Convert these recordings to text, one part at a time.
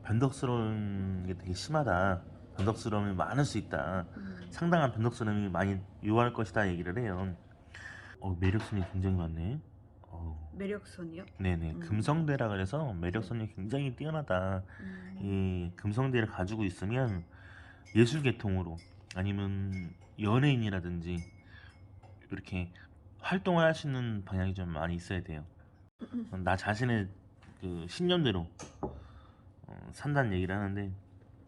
변덕스러운 게 되게 심하다. 변덕스러움이 많을 수 있다. 상당한 변덕스러움이 많이 요할 것이다 얘기를 해요. 매력선이 굉장히 많네. 매력선이요? 네네. 금성대라 그래서 매력선이 굉장히 뛰어나다. 이 금성대를 가지고 있으면 예술 계통으로 아니면 연예인이라든지 이렇게 활동을 할 수 있는 방향이 좀 많이 있어야 돼요. 나 자신의 그 신념대로 산다는 얘기를 하는데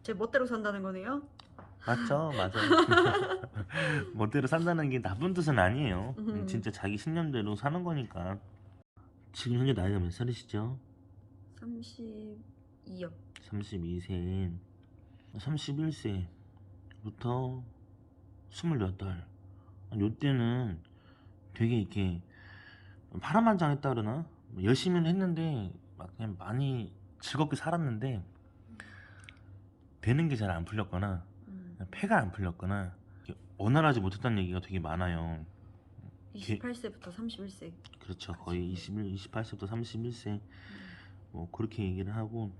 제 멋대로 산다는 거네요? 맞죠? 맞아요. 멋대로 산다는 게 나쁜 뜻은 아니에요. 진짜 자기 신념대로 사는 거니까. 지금 현재 나이가 몇 살이시죠? 32요. 32세, 31세부터 28. 요때는 되게 이렇게 파란만장했다 그러나? 열심히는 했는데 막 그냥 많이 즐겁게 살았는데 되는 게 잘 안 풀렸거나 패가 안 풀렸거나 원활하지 못했다는 얘기가 되게 많아요. 28세부터 31세. 그렇죠. 거의 28세부터 31세 뭐 그렇게 얘기를 하고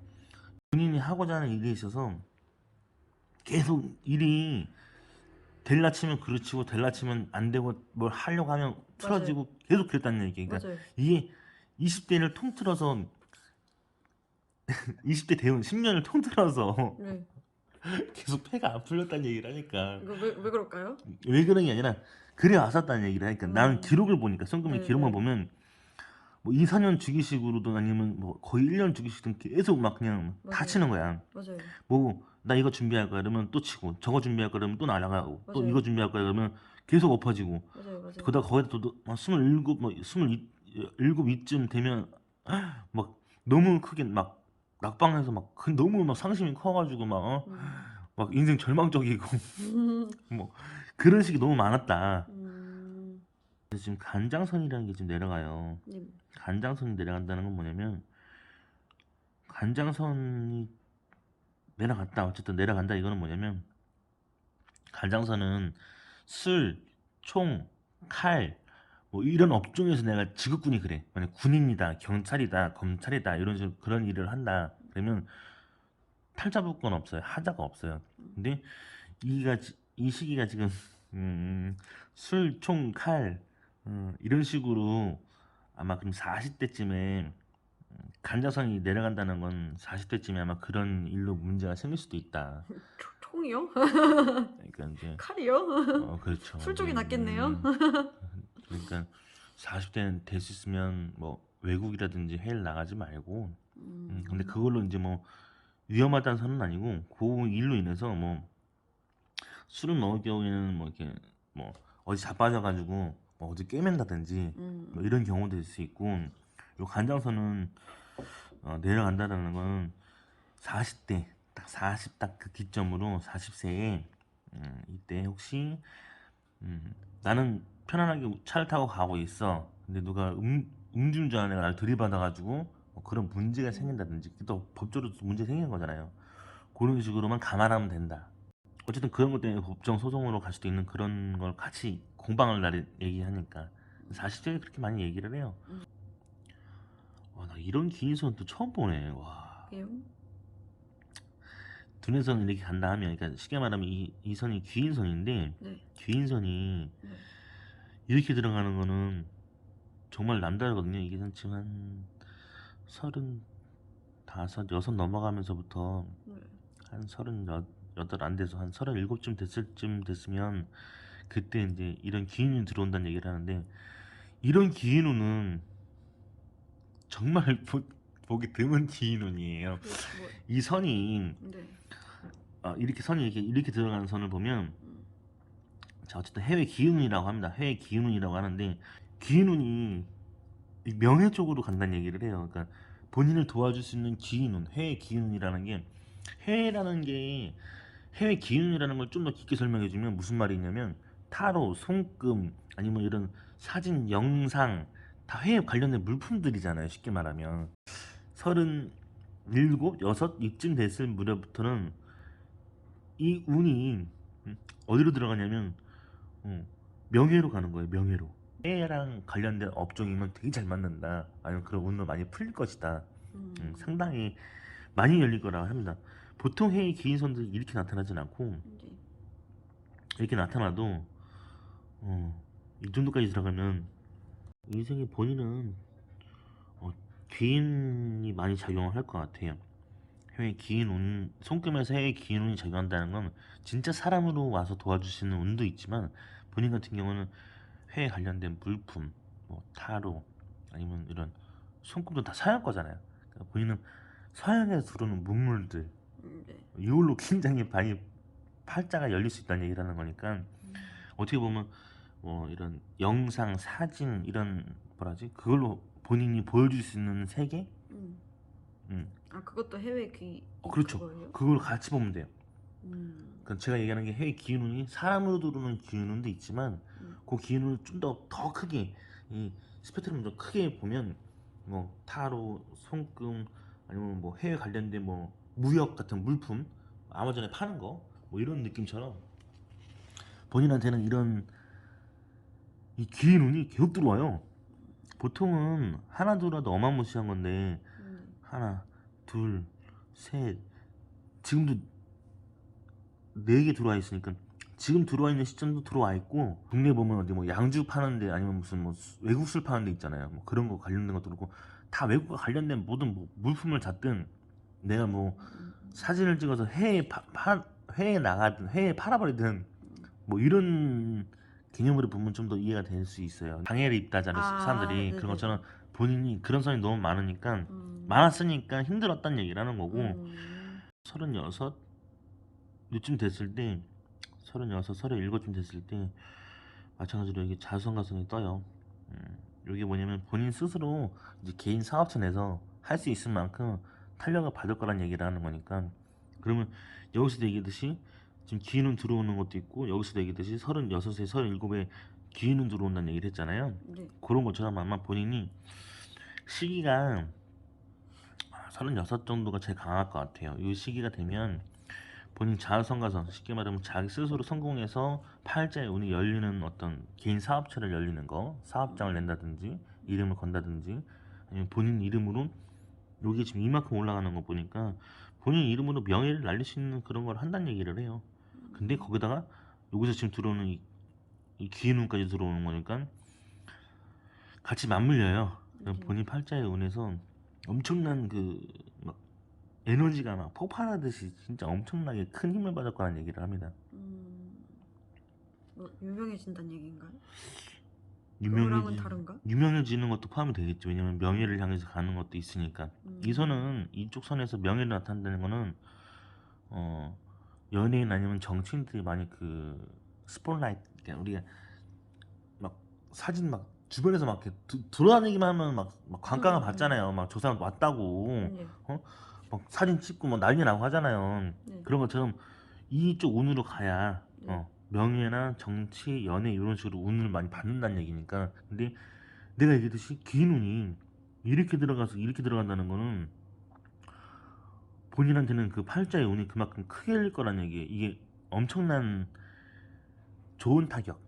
본인이 하고자 하는 일에 있어서 계속 일이 될라 치면 그르치고 될라 치면 안 되고 뭘 하려고 하면 틀어지고 계속 그랬다는 얘기. 그러니까 맞아요. 이게 20대를 통틀어서 20대 대운 10년을 통틀어서 네. 계속 패가 안 풀렸다는 얘기를 하니까 이거 왜 그럴까요? 왜 그런 게 아니라 그래 왔었다는 얘기를 하니까 나는 기록을 보니까 성금의 네, 기록만 네. 보면 뭐 2, 4년 주기식으로든 아니면 뭐 거의 1년 주기식이든 계속 막 그냥 다 맞아요. 치는 거야. 맞아요. 뭐 나 이거 준비할 거야 그러면 또 치고 저거 준비할 거야 그러면 또 날아가고 또 맞아요. 이거 준비할 거야 그러면 계속 엎어지고 맞아요. 그러다 거기다 또 27, 뭐 27이쯤 되면 막 너무 크게 막 낙방해서 막 너무 막 상심이 커가지고 막 인생 절망적이고 뭐 그런 식이 너무 많았다. 그래서 지금 간장선이라는 게 지금 내려가요. 네. 간장선이 내려간다는 건 뭐냐면 간장선이 내려갔다 어쨌든 내려간다 이거는 뭐냐면 간장선은 술, 총, 칼, 뭐 이런 업종에서 내가 직업군이 그래. 만약 군인이다, 경찰이다, 검찰이다 이런 식으로 그런 일을 한다. 그러면 탈잡을 건 없어요. 하자가 없어요. 근데 이 시기가 지금 술, 총, 칼 이런 식으로 아마 그럼 40대쯤에 간자선이 내려간다는 건 40대쯤에 아마 그런 일로 문제가 생길 수도 있다. 총이요? 그러니까 이제 칼이요? 그렇죠. 술 쪽이 낫겠네요. 그러니까 40대는 될 수 있으면 뭐 외국이라든지 해외를 나가지 말고 근데 그걸로 이제 뭐 위험하다는 선은 아니고 그 일로 인해서 뭐 술을 먹을 경우에는 뭐 이렇게 뭐 어디 자빠져가지고 뭐 어디 꿰맨다든지 뭐 이런 경우도 있을 수 있고 요 간장선은 내려간다라는 건 40대 딱 40 딱 그 기점으로 40세에 이때 혹시 나는 편안하게 차를 타고 가고 있어. 근데 누가 음주운전하는 애가 나를 들이받아가지고 뭐 그런 문제가 생긴다든지 또 법적으로 도 문제 생기는 거잖아요. 그런 식으로만 감안하면 된다. 어쨌든 그런 것 때문에 법정 소송으로 갈 수도 있는 그런 걸 같이 공방을 날 얘기하니까 40대에 그렇게 많이 얘기를 해요. 와, 나 이런 기인선 또 처음 보네. 와. 왜요? dun에서는 이렇게 간다 하면 그러니까 쉽게 말하면 이 선이 귀인선인데 네. 귀인선이 네. 이렇게 들어가는 거는 정말 남다르거든요. 이게 지금 한 35, 6 넘어가면서부터 네. 한 38 안 돼서 한 37쯤 됐으면 그때 이제 이런 기운이 들어온다는 얘기를 하는데 이런 기운은 정말 보기 드문 기운이에요. 뭐, 이 선이 네. 이렇게 선이 이렇게 들어가는 선을 보면 자 어쨌든 해외 기운이라고 합니다. 해외 기운이라고 하는데 기운이 명예 쪽으로 간다는 얘기를 해요. 그러니까 본인을 도와줄 수 있는 기운은 해외 기운이라는 게 해외라는 게 해외 기운이라는 걸 좀 더 깊게 설명해 주면 무슨 말이냐면 타로, 손금 아니면 이런 사진, 영상 다 해외 관련된 물품들이잖아요. 쉽게 말하면 37, 6 이쯤 됐을 무렵부터는 이 운이 어디로 들어가냐면 명예로 가는 거예요. 명예로. 해외랑 관련된 업종이면 되게 잘 맞는다. 아니면 그런 운도 많이 풀릴 것이다. 상당히 많이 열릴 거라고 합니다. 보통 해의 긴 선들이 이렇게 나타나진 않고 네. 이렇게 나타나도 이 정도까지 들어가면 인생의 본인은 귀인이 많이 작용을 할 것 같아요. 해의 기인 운, 손금에서 해의 기인 운이 작용한다는 건 진짜 사람으로 와서 도와주시는 운도 있지만 본인 같은 경우는 회에 관련된 물품, 뭐 타로 아니면 이런 손금도 다 서양 거잖아요. 그러니까 본인은 서양에서 들어오는 문물들 네. 이걸로 굉장히 많이 팔자가 열릴 수 있다는 얘기를 하는 거니까 어떻게 보면 뭐 이런 영상, 사진 이런 뭐라지 그걸로 본인이 보여줄 수 있는 세계, 음. 음, 아, 그것도 해외 귀 그렇죠. 그거예요? 그걸 같이 보면 돼요. 음. 그러니까 제가 얘기하는 게 해의 기운운이 사람으로 들어오는 기운운도 있지만 그 기운을 좀 더 크게 이 스펙트럼 좀 크게 보면 뭐 타로, 손금 아니면 뭐 해외 관련된 뭐 무역 같은 물품 아마존에 파는 거 뭐 이런 느낌처럼 본인한테는 이런 이 기운운이 계속 들어와요. 보통은 하나 둘라도 어마무시한 건데 하나, 둘, 셋 지금도 4개 들어와 있으니까 지금 들어와 있는 시점도 들어와 있고 국내 보면 어디 뭐 양주 파는데 아니면 무슨 뭐 외국 술 파는 데 있잖아요. 뭐 그런 거 관련된 것도 그렇고 다 외국과 관련된 모든 뭐 물품을 샀든 내가 뭐 사진을 찍어서 해외에 나가든 해외에 팔아버리든 뭐 이런 개념으로 보면 좀 더 이해가 될 수 있어요. 장애를 입다자는 아, 사람들이 그런 네네네. 것처럼 본인이 그런 사람이 너무 많았으니까 힘들었다는 얘기를 하는 거고 36 요쯤 됐을 때 36, 37쯤 됐을 때 마찬가지로 이게 자수성가성이 떠요. 이게 뭐냐면 본인 스스로 이제 개인 사업체 내서 할 수 있을 만큼 탄력을 받을 거란 얘기를 하는 거니까 그러면 여기서도 얘기했듯이 지금 기운은 들어오는 것도 있고 여기서도 얘기했듯이 36에 37에 기운은 들어온다는 얘기를 했잖아요. 네. 그런 것처럼 아마 본인이 시기가 36 정도가 제일 강할 것 같아요. 이 시기가 되면 본인 자아성가성 쉽게 말하면 자기 스스로 성공해서 팔자의 운이 열리는 어떤 개인 사업체를 열리는 거 사업장을 낸다든지 이름을 건다든지 아니면 본인 이름으로 여기 지금 이만큼 올라가는 거 보니까 본인 이름으로 명예를 날릴 수 있는 그런 걸 한다는 얘기를 해요. 근데 거기다가 여기서 지금 들어오는 이 기운운까지 들어오는 거니까 같이 맞물려요. 그럼 네. 본인 팔자의 운에서 엄청난 막 에너지가 막 폭발하듯이 진짜 엄청나게 큰 힘을 받을 거라는 얘기를 합니다. 뭐 유명해진다는 얘기인가요? 그거랑은 유명해지 다른가? 유명해지는 것도 포함이 되겠죠. 왜냐면 명예를 향해서 가는 것도 있으니까. 이 음. 선은 이쪽 선에서 명예를 나타낸다는 거는 어 연예인 아니면 정치인들이 많이 그 스포트라이트 그러니까 우리가 막 사진 막 주변에서 막 이렇게 돌아다니기만 하면 막 관광을 받잖아요. 막 저 사람 왔다고 네. 어? 막 사진 찍고 막 난리 나고 하잖아요. 네. 그런 것처럼 이쪽 운으로 가야 네. 명예나 정치, 연예 이런 식으로 운을 많이 받는다는 얘기니까. 근데 내가 얘기했듯이 긴 운이 이렇게 들어가서 이렇게 들어간다는 거는 본인한테는 그 팔자의 운이 그만큼 크게 일 거란 얘기예요. 이게 엄청난 좋은 타격,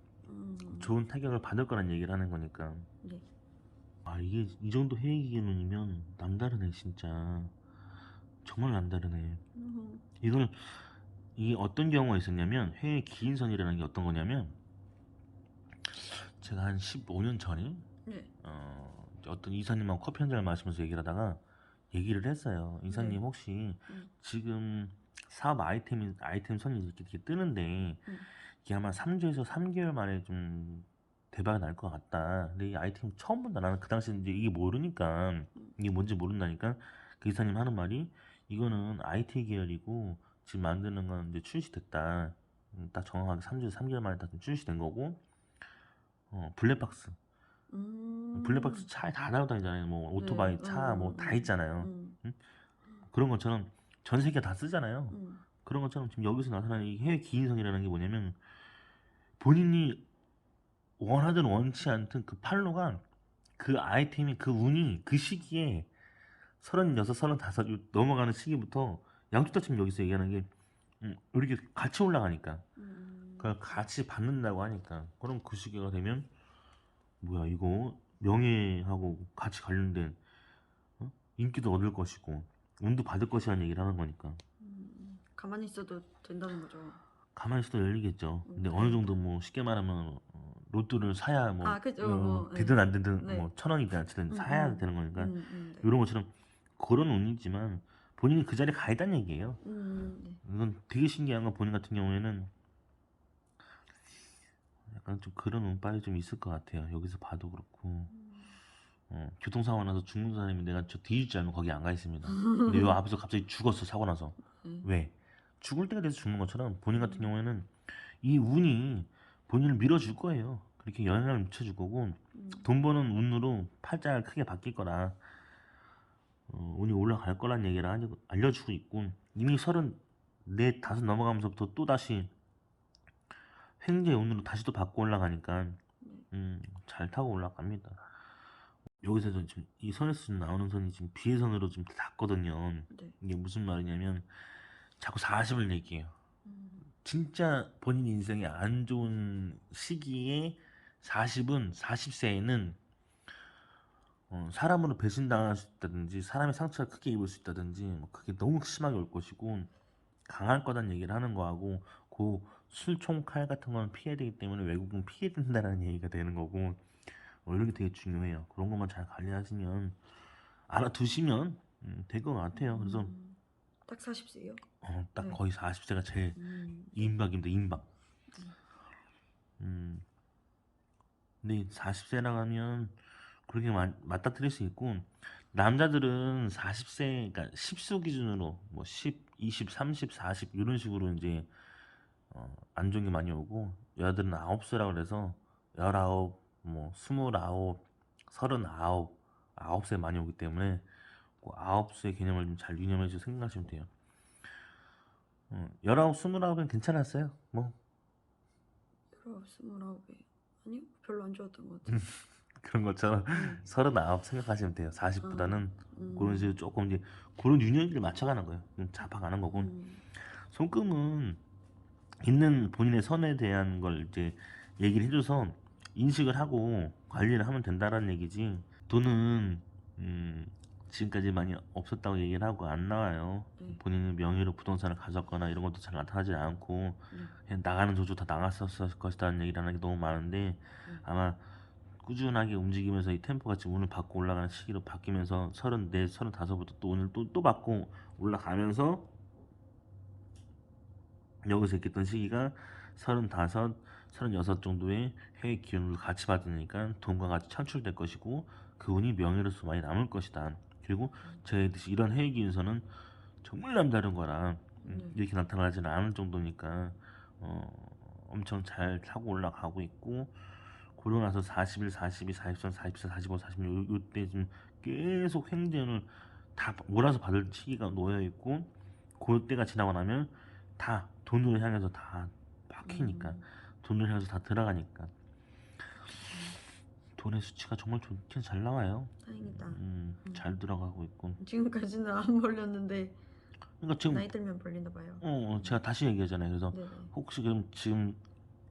좋은 타격을 받을 거란 얘기를 하는 거니까. 네. 아 이게 이 정도 해외기 운이면 남다르네 진짜. 정말 남다르네. 이걸 이게 어떤 경우가 있었냐면 해외 기인선이라는 게 어떤 거냐면 제가 한 15년 전에 네. 어떤 이사님하고 커피 한 잔을 마시면서 얘기를 하다가 얘기를 했어요. 이사님 네. 혹시 지금 사업 아이템 선이 이렇게 뜨는데 이게 아마 3주에서 3개월 만에 좀 대박이 날 것 같다. 근데 이 아이템 처음 본다. 나는 그 당시에 이제 이게 모르니까 이게 뭔지 모른다니까 그 이사님 하는 말이 이거는 IT 계열이고 지금 만드는 건 이제 출시됐다. 딱 정확하게 3주에서 3개월 만에 딱 출시된 거고 블랙박스 블랙박스 차에 다 날아다니잖아요. 뭐 네. 오토바이 차 뭐 다 있잖아요. 음. 응? 그런 것처럼 전 세계 다 쓰잖아요. 음. 그런 것처럼 지금 여기서 나타나는 이 해외 기인선이라는 게 뭐냐면 본인이 원하든 원치 않든 그 팔로가 그 아이템이 그 운이 그 시기에 36, 35 넘어가는 시기부터 양쪽 다 지금 여기서 얘기하는 게 이렇게 같이 올라가니까 그걸 같이 받는다고 하니까 그럼 그 시기가 되면 뭐야 이거 명예하고 같이 관련된 인기도 얻을 것이고 운도 받을 것이라는 얘기를 하는 거니까. 가만히 있어도 된다는 거죠. 가만히 있어도 열리겠죠. 근데 어느 다행이다. 정도 뭐 쉽게 말하면 로또를 사야 뭐 아, 그죠. 뭐, 네. 되든 안 되든 네. 뭐 1,000원이든 어쨌든 사야 되는 거니까 네. 이런 것처럼 그런 운이지만 본인이 그 자리에 가 있다는 얘기예요. 네. 이건 되게 신기한 건 본인 같은 경우에는 약간 좀 그런 운빨이 좀 있을 것 같아요. 여기서 봐도 그렇고 교통사고 나서 죽는 사람이 내가 저 뒤질 않으면 거기 안 가 있습니다. 근데 요 앞에서 갑자기 죽었어, 사고 나서. 왜? 죽을 때가 돼서 죽는 것처럼 본인 같은 경우에는 이 운이 본인을 밀어줄 거예요. 그렇게 영향을 미쳐줄 거고 돈 버는 운으로 팔자가 크게 바뀔 거라 운이 올라갈 거란 얘기를 알려주고 있고 이미 34, 5 넘어가면서부터 또 다시 횡재의 운으로 다시 또 받고 올라가니까 잘 타고 올라갑니다. 여기서 지금 이 선에서 지금 나오는 선이 지금 비회선으로 좀 닿거든요. 네. 이게 무슨 말이냐면 자꾸 40을 얘기해요. 진짜 본인 인생에 안 좋은 시기에 40세에는 사람으로 배신당할 수 있다든지 사람의 상처를 크게 입을 수 있다든지 뭐 그게 너무 심하게 올 것이고 강할 거란 얘기를 하는 거하고 그 술, 총, 칼 같은 건 피해야 되기 때문에 외국은 피해야 된다는 얘기가 되는 거고 이런 게 되게 중요해요. 그런 것만 잘 관리하시면 알아두시면 될 것 같아요. 그래서 딱 40세요? 딱 네. 거의 40세가 제일 임박입니다. 임박. 근데 40세라 하면 그렇게 맞닥뜨릴 수 있고 남자들은 40세 그러니까 10수 기준으로 뭐 10, 20, 30, 40 이런 식으로 이제 안 좋은 게 많이 오고 여자들은 9세라고 그래서 19, 뭐 29, 39, 9세 많이 오기 때문에 그 9세 개념을 좀 잘 유념해서 생각하시면 돼요. 19, 29은 괜찮았어요. 뭐 19, 29에 아니요? 별로 안 좋았던 것 같아요. 그런 것처럼 39 생각하시면 돼요. 40보다는 그런 식으로 음. 조금 이제 그런 유년기를 맞춰가는 거예요. 좀 잡아가는 거고 손금은 있는 본인의 선에 대한 걸 이제 얘기를 해줘서 인식을 하고 관리를 하면 된다라는 얘기지. 돈은 지금까지 많이 없었다고 얘기를 하고 안 나와요. 본인이 명의로 부동산을 가졌거나 이런 것도 잘 나타나지 않고 그냥 나가는 조조 다 나갔었을 것이라는 얘기를 하는 게 너무 많은데 아마 꾸준하게 움직이면서 이 템포가 지금 운을 받고 올라가는 시기로 바뀌면서 34, 35부터 또 운을 또 받고 올라가면서 여기서 있겠던 시기가 35, 36 정도의 해외 기운을 같이 받으니까 돈과 같이 창출될 것이고 그 운이 명예로서 많이 남을 것이다. 그리고 저희듯이 이런 해외 기운서는 정말 남다른 거라 이렇게 나타나지는 않을 정도니까 엄청 잘 타고 올라가고 있고 그러고 나서 41, 42, 43, 44, 45, 46 요때 지금 계속 횡재운을 다 몰아서 받을 시기가 놓여 있고 그때가 지나고 나면 다 돈을 향해서 다 박히니까 돈을 향해서 다 들어가니까 돈의 수치가 정말 좋게 잘 나와요. 다행이다. 잘 들어가고 있고. 지금까지는 안 벌렸는데 그러니까 지금 나이 들면 벌리나 봐요. 제가 다시 얘기하잖아요. 그래서 네네. 혹시 그럼 지금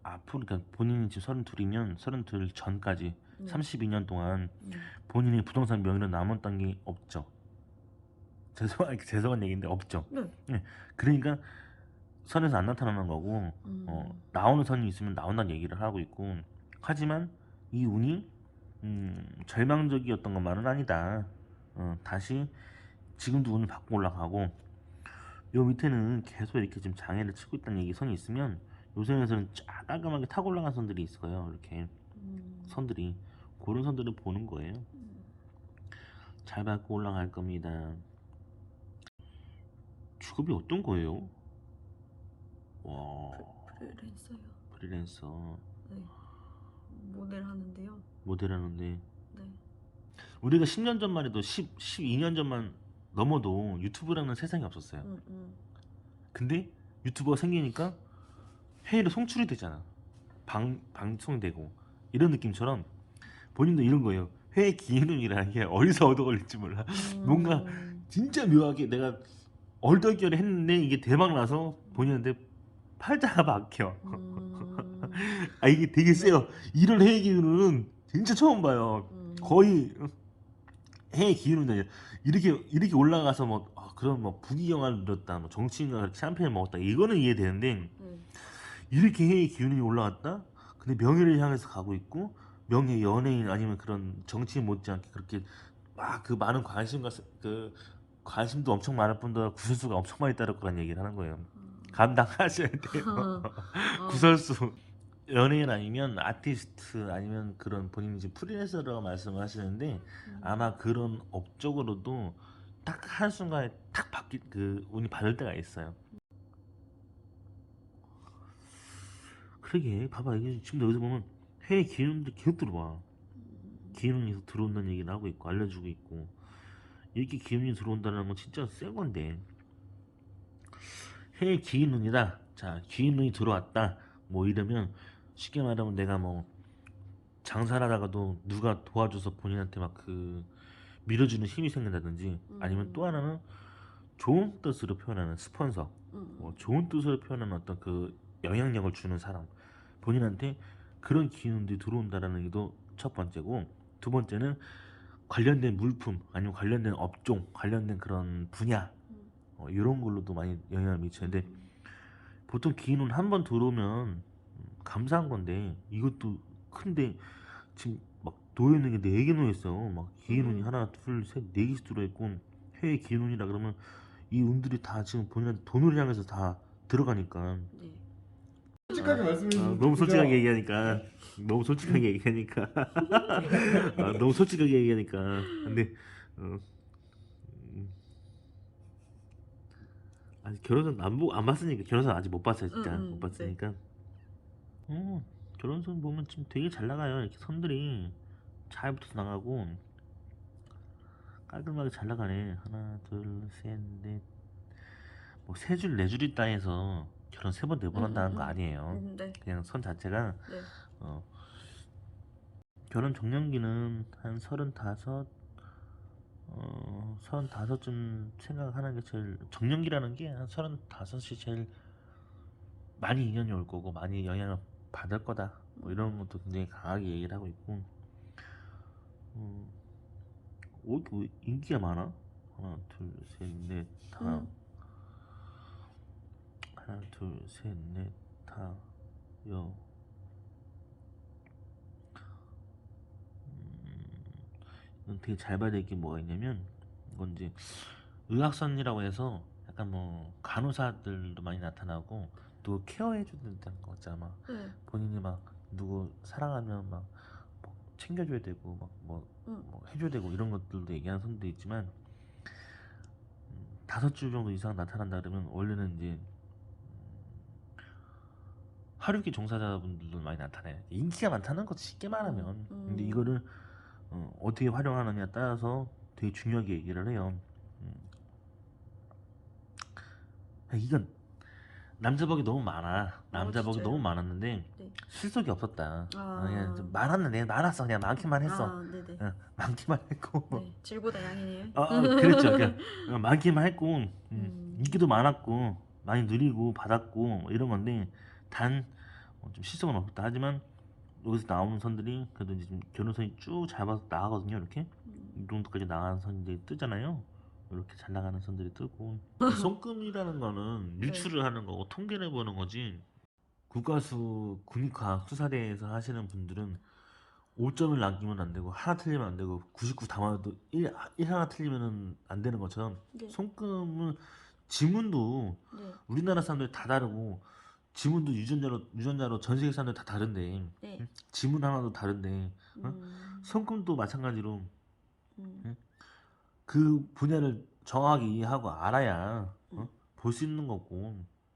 앞으로 그러니까 본인이 지금 32이면 32 전까지 32년 동안 본인이 부동산 명의로 남았던 게 없죠. 죄송한 얘기인데 없죠. 네. 그러니까 선에서 안 나타나는 거고 나오는 선이 있으면 나온다는 얘기를 하고 있고 하지만 이 운이 절망적이었던 것만은 아니다. 다시 지금도 운을 받고 올라가고 요 밑에는 계속 이렇게 지금 장애를 치고 있다는 얘기 선이 있으면 요 선에서는 쫙 깔끔하게 타고 올라간 선들이 있어요. 이렇게 선들이 그런 선들을 보는 거예요. 잘 받고 올라갈 겁니다. 직업이 어떤 거예요? 와 프리랜서요. 프리랜서 네. 모델 하는데요. 모델하는데 네. 우리가 10년 전만 해도 12년 전만 넘어도 유튜브라는 세상이 없었어요. 근데 유튜버가 생기니까 해외로 송출이 되잖아. 방송되고 이런 느낌처럼 본인도 이런 거예요. 해외 기회론이라는 게 어디서 얻어 걸릴지 몰라. 뭔가 진짜 묘하게 내가 얼떨결에 했는데 이게 대박 나서 본인한테 팔자가 박혀. 아 이게 되게 세요. 이런 해외 기회론은 진짜 처음 봐요. 거의 해외 기회론이 아니라 이렇게 올라가서 뭐 그런 뭐 부귀영화를 누렸다, 뭐 정치인과 그렇게 샴페인을 먹었다, 이거는 이해되는데 음. 이렇게 해의 기운이 올라왔다? 근데 명예를 향해서 가고 있고 명예 연예인 아니면 그런 정치인 못지않게 그렇게 막 그 많은 관심과 그 관심도 엄청 많을 뿐더러 구설수가 엄청 많이 따를 거란 얘기를 하는 거예요. 감당하셔야 돼요. 어. 구설수. 연예인 아니면 아티스트 아니면 그런 본인이 지금 프리랜서라고 말씀을 하시는데 아마 그런 업적으로도 딱 한순간에 탁 바뀌 그 운이 받을 때가 있어요. 그러게 봐봐, 이게 지금 여기서 보면 해외 기운들이 계속 들어와. 기운이 계속 들어온다는 얘기를 하고 있고 알려주고 있고, 이렇게 기운이 들어온다는 건 진짜 센 건데. 해외 기운이다, 자 기운이 들어왔다 뭐 이러면 쉽게 말하면 내가 뭐 장사를 하다가도 누가 도와줘서 본인한테 막 그 밀어주는 힘이 생긴다든지, 아니면 또 하나는 좋은 뜻으로 표현하는 스폰서, 뭐 좋은 뜻으로 표현하는 어떤 그 영향력을 주는 사람, 본인한테 그런 기운들이 들어온다라는 게 첫 번째고, 두 번째는 관련된 물품 아니면 관련된 업종 관련된 그런 분야, 이런 걸로도 많이 영향을 미치는데, 보통 기운은 한 번 들어오면 감사한 건데 이것도 큰데 지금 막 놓여있는 게 4개 놓여있어. 막 기운이 하나 둘셋 4개씩 들어있고, 해외 기운이라 그러면 이 운들이 다 지금 본인한테 돈을 향해서 다 들어가니까. 네. 솔직하게 말씀해 주시면 너무 좋죠. 솔직하게 얘기하니까, 너무 솔직하게 얘기하니까 너무 솔직하게 얘기하니까. 근데 어, 음, 아직 결혼은 안 봤으니까, 결혼은 아직 못 봤어요 진짜. 못 네. 봤으니까. 어, 결혼선 보면 지금 되게 잘 나가요. 이렇게 선들이 잘 붙어서 나가고 깔끔하게 잘 나가네. 하나 둘셋넷, 뭐 세 줄 네 줄 있다 해서 결혼 세 번 네 번 한다는 거 아니에요. 네. 그냥 선 자체가 네. 어, 결혼 정년기는 한 35, 35쯤 생각하는 게 제일, 정년기라는 게 한 35이 제일 많이 인연이 올 거고 많이 영향을 받을 거다, 뭐 이런 것도 굉장히 강하게 얘기를 하고 있고. 어, 왜 인기가 많아? 하나 둘셋넷 다, 하나 둘셋넷 다, 여, 이건 되게 잘 봐야 될 게 뭐가 있냐면, 이건 이제 의학선이라고 해서 약간 뭐 간호사들도 많이 나타나고, 또 케어해주는 거 있잖아. 막 네. 본인이 막 누구 사랑하면 막 뭐 챙겨줘야 되고 막 뭐 해줘야 되고 이런 것들도 얘기하는 선도 있지만, 5줄 정도 이상 나타난다 그러면 원래는 이제 하류기 종사자분들도 많이 나타나요. 인기가 많다는 거지 쉽게 말하면. 근데 이거를 어떻게 활용하느냐에 따라서 되게 중요하게 얘기를 해요. 이건 남자복이 너무 많아. 남자복이 진짜요? 너무 많았는데 네. 실속이 없었다. 아. 그냥 좀 많았는데 많았어. 그냥 많기만 했어. 네네. 많기만 했고. 네. 질보다 양이네요. 그렇죠. 그냥 많기만 했고, 인기도 많았고 많이 누리고 받았고 뭐 이런 건데, 단 좀 실속은 없었다. 하지만 여기서 나오는 선들이 그래도 이제 좀 결혼선이 쭉 잘 봐서 나가거든요. 이렇게 이 정도까지 나가는 선들이 뜨잖아요. 이렇게 잘 나가는 선들이 뜨고. 손금이라는 거는 유출을 하는 거고 통계를 보는 거지. 국가수 국립과학 수사대에서 하시는 분들은 5점을 남기면 안 되고 하나 틀리면 안 되고 99 다 맞아도 1 하나 틀리면 안 되는 것처럼, 네. 손금은 지문도 네. 우리나라 사람들 다 다르고, 지문도 유전자로 전 세계 사람들 다 다른데, 네. 응? 지문 하나도 다른데, 손금도 마찬가지로 그 분야를 정확하게 이해하고 알아야 볼 수 있는 거고.